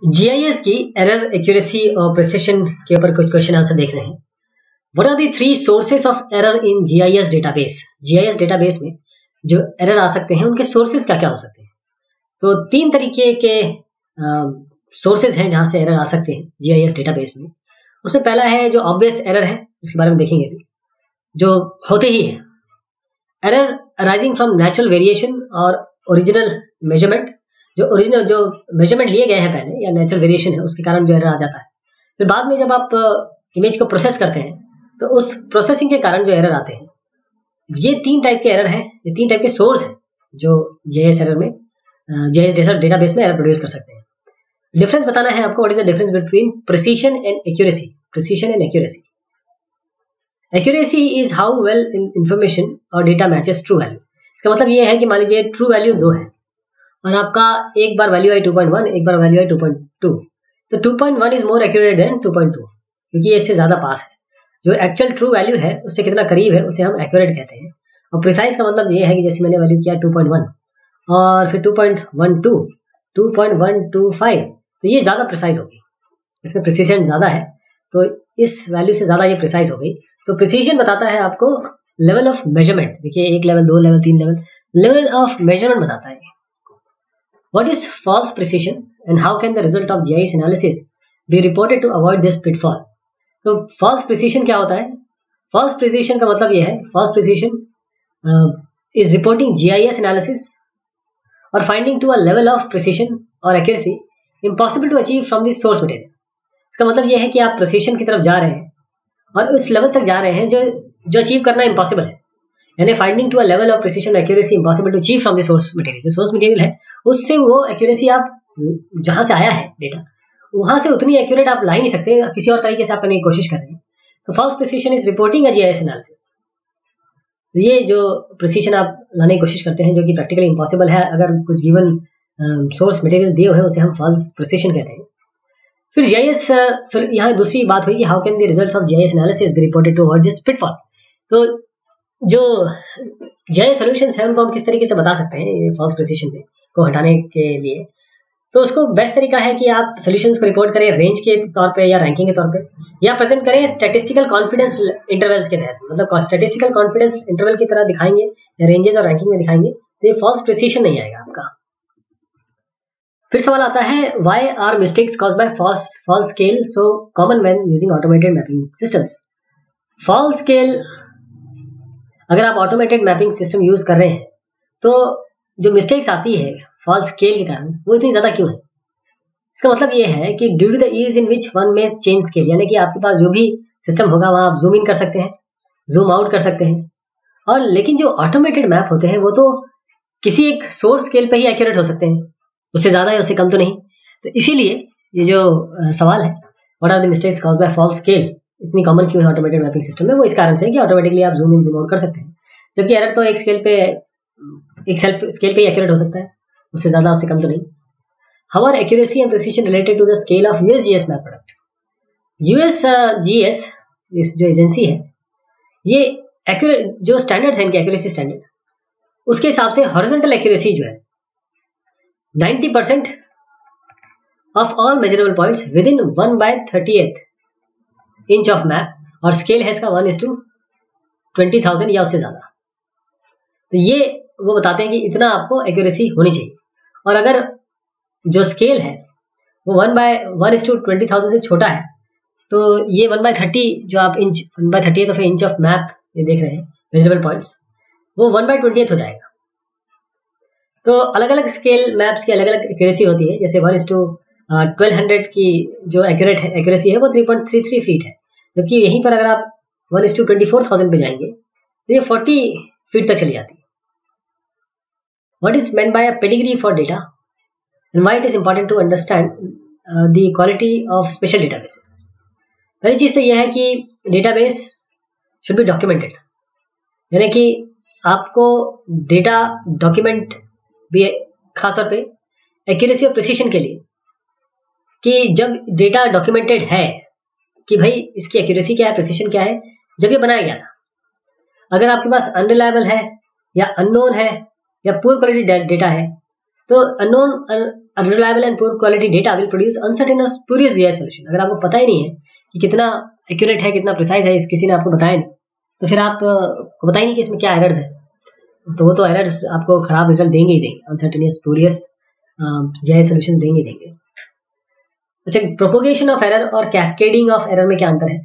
GIS की error accuracy और precision के ऊपर कुछ क्वेश्चन आंसर देख रहे हैं। What are the three sources of error in GIS database? GIS database में जो एरर आ सकते हैं उनके सोर्सेस क्या क्या हो सकते हैं? तो तीन तरीके के सोर्सेज हैं जहां से एरर आ सकते हैं जीआईएस डेटाबेस में। उसमें पहला है जो ऑब्वियस एरर है, उसके बारे में देखेंगे अभी, जो होते ही है। Error arising from natural variation और ओरिजिनल मेजरमेंट, जो मेजरमेंट लिए गए हैं पहले या नेचुरल वेरिएशन है उसके कारण जो एरर आ जाता है। फिर बाद में जब आप इमेज को प्रोसेस करते हैं तो उस प्रोसेसिंग के कारण जो एरर आते हैं, ये तीन टाइप के एरर हैं, ये तीन टाइप के सोर्स हैं जो जीआईएस एरर में जीआईएस डेटाबेस में एरर प्रोड्यूस कर सकते हैं। डिफरेंस बताना है आपको, what is the difference between precision and accuracy. Precision and accuracy, accuracy is how well information और डेटा मैचेस ट्रू वैल्यू। इसका मतलब ये है कि मान लीजिए ट्रू वैल्यू 2 है और आपका एक बार वैल्यू आई 2.1, एक बार वैल्यू आई 2.2, तो 2.1 इज मोर एक्यूरेट देन 2.2 क्योंकि ये इससे ज्यादा पास है। जो एक्चुअल ट्रू वैल्यू है उससे कितना करीब है उसे हम एक्यूरेट कहते हैं। और प्रिसाइज का मतलब ये है कि जैसे मैंने वैल्यू किया 2.1 और फिर 2.12, 2.125, तो ये ज्यादा प्रिसाइज होगी, इसमें प्रिसीजन ज्यादा है, तो इस वैल्यू से ज्यादा ये प्रिसाइज हो गई। तो प्रिसीजन बताता है आपको लेवल ऑफ मेजरमेंट। देखिए 1 level, 2 level, 3 level, level of measurement बताता है। What is false precision and how can the result of GIS analysis be reported to avoid this pitfall? तो false precision क्या होता है? False precision का मतलब ये है, false precision is reporting GIS analysis or finding to a level of precision or accuracy impossible to achieve from the source material. इसका मतलब ये है कि आप precision की तरफ जा रहे हैं और उस लेवल तक जा रहे हैं जो अचीव करना इम्पॉसिबल है, यानी finding to a level of precision accuracy impossible to achieve from the source material. जो सोर्स मटेरियल है उससे वो एक्यूरेसी आप जहां से आया है डेटा, वहां से उतनी एक्यूरेट आप ला ही नहीं सकते, किसी और तरीके से आप करने की कोशिश कर रहे हैं। तो false precision is reporting a GIS analysis. ये जो प्रिसिशन आप लाने की कोशिश करते हैं जो कि प्रैक्टिकली इम्पॉसिबल है अगर कुछ गिवन सोर्स मटेरियल दिए हुए हैं, उसे हम फॉल्स प्रिसिशन कहते हैं। फिर जीआईएस, यहाँ दूसरी बात हुई कि how can the results of GIS analysis be reported to avoid this pitfall. तो जो जीआईएस सॉल्यूशंस हैं उनको हम किस तरीके से बता सकते हैं ये फॉल्स प्रिसिशन को हटाने के लिए। तो उसको बेस्ट तरीका है कि आप सॉल्यूशंस को रिपोर्ट करें रेंज के तौर पे या रैंकिंग के तौर पे, या प्रेजेंट करें स्टैटिस्टिकल कॉन्फिडेंस इंटरवल्स के तहत, मतलब स्टैटिस्टिकल कॉन्फिडेंस इंटरवल की तरह दिखाएंगे या रेंजेस और रैंकिंग में दिखाएंगे, तो ये फॉल्स प्रिसिशन नहीं आएगा आपका। फिर सवाल आता है, why are mistakes caused by false scale so common when using automated mapping systems? False scale अगर आप ऑटोमेटेड मैपिंग सिस्टम यूज कर रहे हैं तो जो मिस्टेक्स आती है फॉल्स स्केल के कारण वो इतनी ज्यादा क्यों है? इसका मतलब ये है कि due to the ease in which one may change scale, यानी कि आपके पास जो भी सिस्टम होगा वहां आप जूम इन कर सकते हैं, जूम आउट कर सकते हैं, और लेकिन जो ऑटोमेटेड मैप होते हैं वो तो किसी एक सोर्स स्केल पे ही एक्यूरेट हो सकते हैं, उससे ज्यादा है उससे कम तो नहीं। तो इसीलिए ये जो सवाल है what are the mistakes caused by false scale इतनी कॉमन क्यों है ऑटोमेटेड मैपिंग सिस्टम में, वो इस कारण से कि ऑटोमेटिकली आप जूम इन जूम आउट कर सकते हैं, जबकि एरर तो एक स्केल पे ही एक्यूरेट हो सकता है, उससे ज्यादा उससे कम तो नहीं। How are accuracy and precision related to the scale of USGS map product? USGS इस जो एजेंसी है ये एक्यूरेट जो स्टैंडर्ड्स हैं इनके एक्यूरेसी स्टैंडर्ड, उसके हिसाब से हॉरिजॉन्टल एक्यूरेसी जो है 90% of all measurable points with in 1/38 inch of map, और स्केल है इसका 1:20,000 या उससे ज्यादा। तो ये वो बताते हैं कि इतना आपको एक्यूरेसी होनी चाहिए, और अगर जो स्केल है वो 1/20,000 से छोटा है तो ये 1/30 जो आप inch 1/30 of inch of map ये देख रहे हैं मेजरेबल पॉइंट्स, वो 1/20 हो जाएगा। तो अलग अलग स्केल मैप्स की अलग अलग एक्यूरेसी होती है, जैसे 1:1200 की जो एक्यूरेसी है वो 3.33 फीट है, जबकि यहीं पर अगर आप 1:24,000 पे जाएंगे तो ये 40 फीट तक चली जाती है। What is meant by a pedigree for data and why it is important to understand the quality of special databases? पहली चीज तो यह है कि डेटाबेस should be documented, यानी कि आपको डेटा डॉक्यूमेंट भी खासतौर पे एक्यूरेसी और प्रिसिशन के लिए, कि जब डेटा डॉक्यूमेंटेड है कि भाई इसकी एक्यूरेसी क्या है, प्रिसिशन क्या है, जब ये बनाया गया था। अगर आपके पास अनरिलायबल है या अननोन है या पुअर क्वालिटी डेटा है तो unknown, unreliable and poor quality data will produce uncertain और स्पूरियस जीआईएस सॉल्यूशन। अगर आपको पता ही नहीं है कि कितना एक्यूरेट है, कितना प्रिसाइज है, किसी ने आपको बताया नहीं, तो फिर आप को पता ही नहीं कि इसमें क्या एरर्स है, तो वो तो एरर्स आपको खराब रिजल्ट देंगे ही देंगे, अनसर्टेनियस स्पूरियस जीआईएस सॉल्यूशन देंगे ही देंगे। अच्छा, प्रोपोगेशन ऑफ एरर और कैस्केडिंग ऑफ एरर में क्या अंतर है?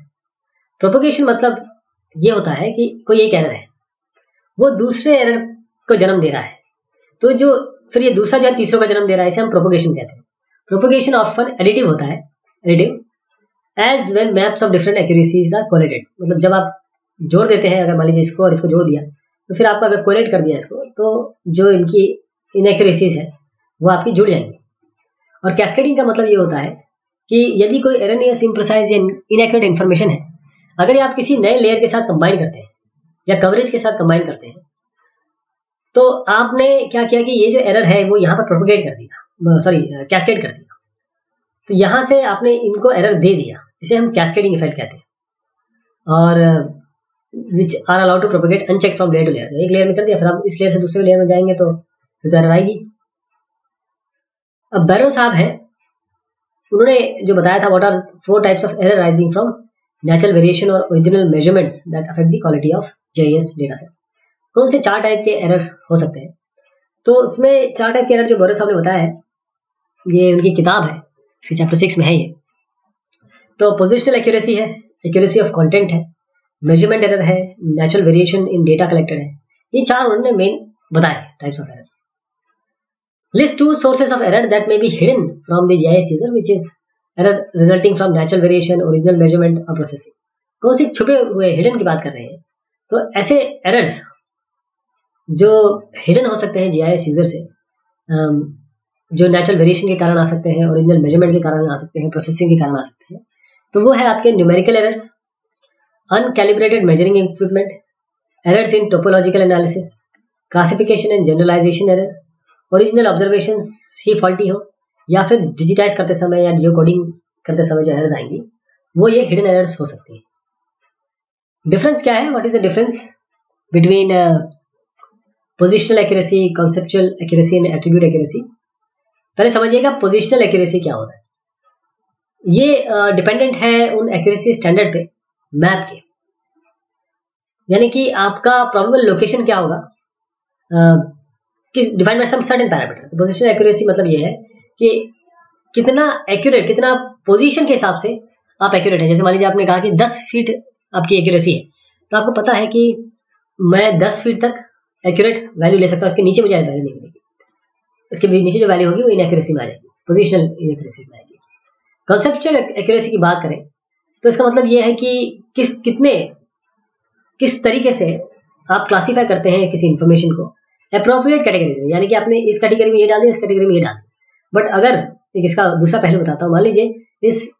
प्रोपोगेशन मतलब ये होता है कि कोई एक एरर है, वो दूसरे एरर को जन्म दे रहा है, तो जो फिर ये दूसरा जो है तीसरों का जन्म दे रहा है, इसे हम प्रोपोगेशन कहते हैं। प्रोपोगेशन ऑफन एडिटिव होता है, additive as when maps of different accuracies are collated. मतलब जब आप जोड़ देते हैं, अगर मान लीजिए इसको और इसको जोड़ दिया, तो फिर आपका अगर कोलेट कर दिया इसको, तो जो इनकी इनएक्यूरेसीज है वो आपकी जुड़ जाएंगी। और कैस्केडिंग का मतलब ये होता है कि यदि कोई एरनियस, इम्प्रिसाइज या इनएक्यूरेट इन्फॉर्मेशन है, अगर ये आप किसी नए लेयर के साथ कंबाइन करते हैं या कवरेज के साथ कंबाइन करते हैं, तो आपने क्या किया कि ये जो एरर है वो यहाँ पर प्रोपोगेट कर दिया, सॉरी कैस्केड कर दिया, तो यहाँ से आपने इनको एरर दे दिया, इसे हम कैस्केडिंग इफेक्ट कहते हैं। और which are allowed to propagate unchecked from layer to layer, तो एक लेयर में कर दिया, फिर आप इस लेयर से दूसरे लेयर में जाएंगे तो फिर तो एरर आएगी। अब बैरो साहब है, उन्होंने जो बताया था, what are 4 types of error rising from natural variation और original measurements that affect the quality of GIS data set. कौन से 4 टाइप के एरर हो सकते हैं? तो उसमें 4 टाइप के एरर जो बैरो साहब ने बताया है, ये उनकी किताब है, इसके चैप्टर 6 में है ये। तो पोजिशनल एक्यूरेसी है, एक्यूरेसी ऑफ कंटेंट है, मेजरमेंट एरर है, natural variation in data collected है। ये 4 उन्होंने मेन बताए types of error. List 2 sources of error that may be hidden from the GIS user, which is error resulting from natural variation, original measurement or processing। कौन सी छुपे हुए hidden की बात कर रहे हैं? तो ऐसे एरर्स जो हिडन हो सकते हैं जीआईएस यूजर से, जो नेचुरल वेरिएशन के कारण आ सकते हैं, ओरिजिनल मेजरमेंट के कारण आ सकते हैं, प्रोसेसिंग के कारण आ सकते हैं, तो वो है आपके numerical errors, uncalibrated measuring equipment, errors in topological analysis, classification and generalization error, original observations ही फॉल्टी हो, या फिर डिजिटाइज करते समय या जियो कोडिंग करते समय जो एरर्स आएंगी वो ये हिडन एरर्स हो सकती है। डिफरेंस क्या है? What is the difference between positional accuracy, conceptual accuracy and attribute accuracy? पहले समझिएगा पोजिशनल एक्यूरेसी क्या होता है। ये डिपेंडेंट है उन एक्यूरेसी स्टैंडर्ड पे, मैप के, यानी कि आपका प्रोबेबल लोकेशन क्या होगा, defined by some certain parameter. तो पोजिशनल एक्यूरेसी मतलब ये है कि कितना एक्यूरेट, कितना पोजीशन के हिसाब से आप एक्यूरेट है। जैसे मान लीजिए आपने कहा कि 10 फीट आपकी एक्यूरेसी है, तो आपको पता है कि मैं 10 फीट तक एक्यूरेट वैल्यू ले सकता हूँ, उसके नीचे मुझे वैल्यू नहीं मिलेगी, उसके नीचे जो वैल्यू होगी वो इनएक्यूरेसी में आ जाएगी, पोजिशनल इनएक्यूरेसी में आएगी। कंसेप्चुअल एक्यूरेसी की बात करें तो इसका मतलब ये है कि किस तरीके से आप क्लासीफाई करते हैं किसी इन्फॉर्मेशन को अप्रोप्रिएट कैटेगरीज में, यानी कि आपने इस कैटेगरी में ये डाल दिया, इस कैटेगरी में ये डाल दिया। बट अगर एक इसका दूसरा पहलू बताता हूँ, मान लीजिए इस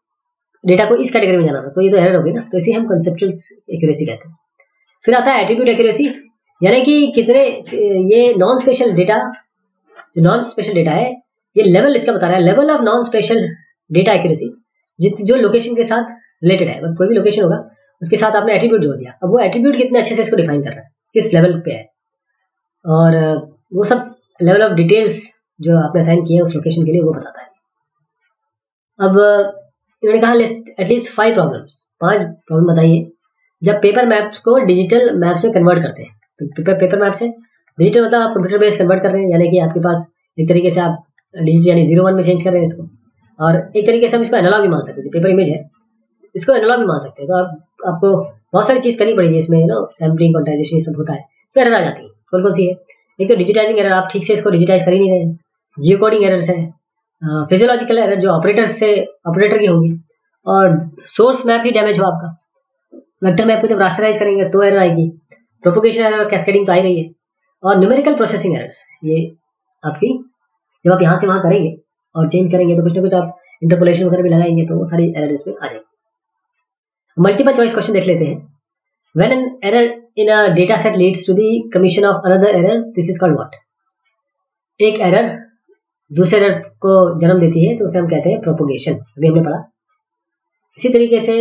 डेटा को इस कैटेगरी में जाना था, तो ये तो एरर होगी ना, तो इसे हम कंसेप्चुअल एक्यूरेसी कहते हैं। फिर आता है एट्रीब्यूट एक्यूरेसी, यानी कि कितने ये नॉन स्पेशल डेटा, जो नॉन स्पेशल डेटा है, ये लेवल इसका बता रहा है, level of non special data accuracy, जो लोकेशन के साथ रिलेटेड है, कोई भी लोकेशन होगा उसके साथ आपने एट्रीब्यूट जोड़ दिया। अब वो एट्रीब्यूट कितने अच्छे से इसको डिफाइन कर रहा है, किस लेवल पे है, और वो सब लेवल ऑफ डिटेल्स जो आपने असाइन किए उस लोकेशन के लिए वो बताता है। अब इन्होंने कहा लिस्ट एटलीस्ट 5 प्रॉब्लम्स, 5 प्रॉब्लम बताइए जब पेपर मैप्स को डिजिटल मैप्स में कन्वर्ट करते हैं। तो पेपर मैप से डिजिटल मतलब आप कंप्यूटर बेस्ड कन्वर्ट कर रहे हैं, यानी कि आपके पास एक तरीके से आप डिजिट यानी 0-1 में चेंज कर रहे हैं इसको, और एक तरीके से हम इसको एनालॉग भी मान सकते हैं, जो पेपर इमेज है इसको एनालॉग भी मान सकते हैं। तो आपको बहुत सारी चीज़ करनी पड़ेगी इसमें, सैम्पलिंग, क्वांटाइजेशन, ये सब होता है, तो एरर आ जाती है। कौन कौन सी है? एक तो डिजिटाइजिंग एरर, आप ठीक से इसको डिजिटाइज कर ही नहीं रहे हैं, जियो कोडिंग एरर्स है, फिजियोलॉजिकल एरर जो ऑपरेटर की होगी, और सोर्स मैप ही डैमेज हो आपका, वेक्टर मैप को जब रास्टराइज करेंगे तो एरर आएगी, प्रोपोगेशन एरर और कैस्केडिंग तो आ ही रही है, और न्यूमेरिकल प्रोसेसिंग एरर्स, ये आपकी जब आप यहाँ से वहाँ करेंगे और चेंज करेंगे तो कुछ ना कुछ आप इंटरपोलेशन वगैरह भी लगाएंगे, तो वो सारी एरर इसमें आ जाएगी। मल्टीपल चॉइस क्वेश्चन देख लेते हैं। When an error in a data set leads to the commission of another error, this is called what? एक एरर दूसरे एरर को जन्म देती है तो उसे हम कहते हैं प्रोपोगेशन, अभी हमने पढ़ा। इसी तरीके से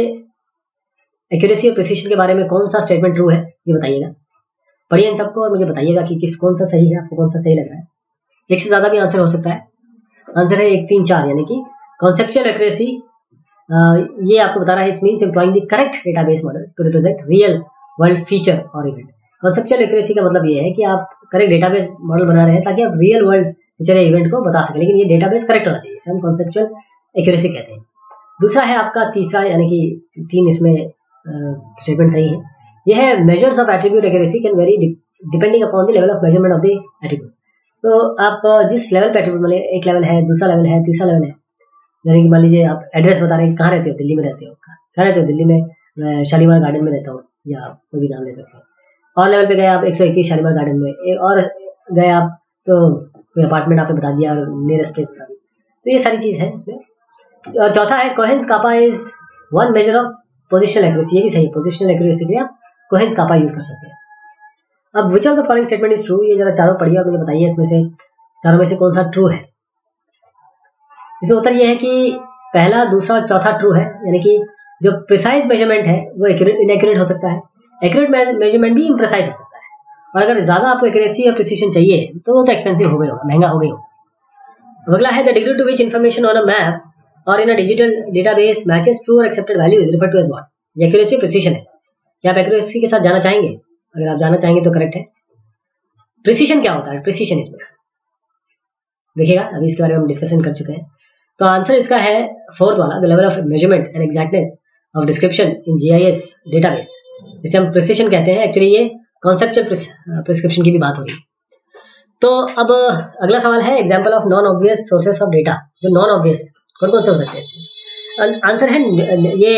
एक्यूरेसी और प्रिसिशन के बारे में कौन सा स्टेटमेंट ट्रू है ये बताइएगा, पढ़िए इन सबको और मुझे बताइएगा कि कौन सा सही है, आपको कौन सा सही लग रहा है। एक से ज़्यादा भी आंसर हो सकता है। आंसर है 1, 3, 4, यानी कि कॉन्सेप्चुअल एक्यूरेसी ये आपको बता रहा है it's means employing the correct database model to represent real world feature और इवेंट। कॉन्सेप्चुअल एक्यूरेसी का मतलब ये है कि आप करेक्ट डेटाबेस मॉडल बना रहे हैं ताकि आप रियल वर्ल्ड फीचर या इवेंट को बता सकें, लेकिन ये डेटाबेस करेक्ट होना चाहिए, इसे हम कॉन्सेप्चुअल एक्यूरेसी कहते हैं। दूसरा है आपका तीसरा, यानी कि 3 इसमें स्टेटमेंट सही है। यह है measures of attribute accuracy can very depending upon the level of measurement of the attribute. तो आप जिस लेवल पे एट्रीब्यूट, मान एक लेवल है, दूसरा लेवल है, तीसरा लेवल है, यानी कि मान लीजिए आप एड्रेस बता रहे हैं, कहाँ रहते हो, दिल्ली में रहते हो, कहाँ रहते हो, दिल्ली में मैं शालीमार गार्डन में रहता हूँ, या कोई भी नाम ले सकते हो। और लेवल पे गए आप 121 शालीमार गार्डन में, और गए आप तो कोई अपार्टमेंट आपने बता दिया और नियरेस्ट प्लेस बता दी। तो ये सारी चीज़ है इसमें। और चौथा है Cohen's kappa is one measure of positional accuracy. ये भी सही है, पोजिशनल एक्यूरेसी के लिए आप कोहेंस कापा यूज कर सकते हैं। अब which of the following statement is true, ये जरा चारों पढ़िए और मुझे बताइए इसमें से चारों में से कौन सा ट्रू है। इसमें उत्तर ये है कि पहला, दूसरा और चौथा ट्रू है, यानी कि जो प्रिसाइज मेजरमेंट है वो इनएक्यूरेट हो सकता है, एक्यूरेट मेजरमेंट भी इम्प्रिसाइज हो सकता है, और अगर ज्यादा आपको एक्यूरेसी या प्रिसीजन चाहिए तो वो तो एक्सपेंसिव हो गई होगा, महंगा हो गई होगा। अगला है the degree to which information on a map और in a digital database matches true और accepted value is referred to as what. ये एक्यूरेसी प्रिसीजन है। क्या आप एक्यूरेसी के साथ जाना चाहेंगे? अगर आप जाना चाहेंगे तो करेक्ट है। प्रिसीजन क्या होता है? प्रिसीजन इसमें देखिएगा, अभी इसके बारे में हम डिस्कशन कर चुके हैं। तो आंसर इसका है फोर्थ वाला, the level of measurement and exactness of description in GIS database, जिसे हम प्रिसीजन कहते हैं। एक्चुअली ये कॉन्सेप्चुअल प्रिस्क्रिप्शन की भी बात हो रही है। तो अब अगला सवाल है example of non obvious sources of data. जो नॉन ऑब्वियस है, कौन कौन से हो सकते हैं इसमें? आंसर है ये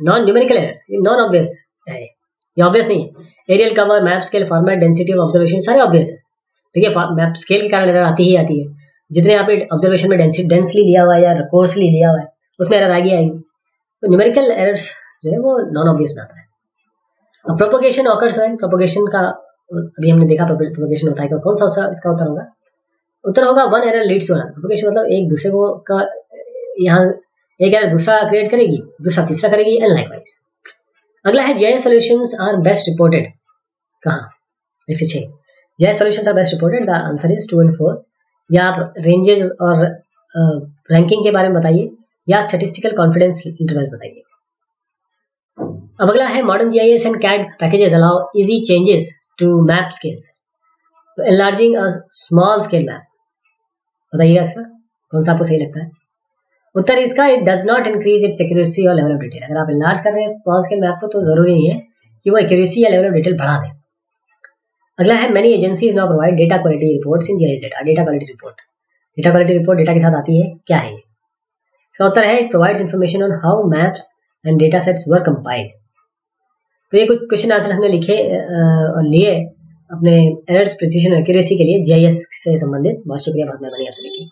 नॉन न्यूमेरिकल एरर्स। ये नॉन ऑब्वियस है, ये ऑब्वियस नहीं है। Aerial cover, map scale, format, density of observation, सारे ऑब्वियस है। देखिए मैप स्केल के कारण एरर आती ही आती है। जितने आपने ऑब्जर्वेशन में डेंसली लिया हुआ है या कोर्सली लिया हुआ है उसमें एरर आएगी। तो न्यूमेरिकल एरर्स जो है वो नॉन ऑब्वियस में आता है। अब प्रोपोगेशन ऑकर्स है, प्रोपोगेशन का अभी हमने देखा प्रोपोगेशन होता है, कौन सा इसका उत्तर होगा? उत्तर होगा one error leads to another. Propagation मतलब एक दूसरे को का यहाँ एक एरर दूसरा क्रिएट करेगी, दूसरा तीसरा करेगी, एंड लाइकवाइज। अगला है GIS solutions are best reported कहाँ? 1 से 6। GIS solutions are best reported, the answer is 2 and 4। या आप रेंजेस और रैंकिंग के बारे में बताइए, या स्टैटिस्टिकल कॉन्फिडेंस इंटरवल्स बताइए। अब अगला है modern GIS and CAD packages allow easy changes to map scales, तो enlarging a small scale map. बताइएगा इसका कौन सा आपको सही लगता है? उत्तर इसका it does not increase its accuracy और लेवल ऑफ डिटेल। अगर आप एनलार्ज कर रहे हैं स्मॉल स्केल मैप को तो जरूरी नहीं है कि वो एक्यूरेसी या लेवल ऑफ डिटेल बढ़ा दें। अगला है many agencies now provide data quality reports in GIS data. Data quality report, data quality report data के साथ आती है, क्या है ये? इसका उत्तर है it provides information on how maps and data sets were compiled. तो ये कुछ क्वेश्चन आंसर हमने लिखे और लिए अपने एरर्स, प्रिसीजन और एक्यूरेसी के लिए जीआईएस से संबंधित। बहुत शुक्रिया, बहुत मेहरबानी आपसे लिखी।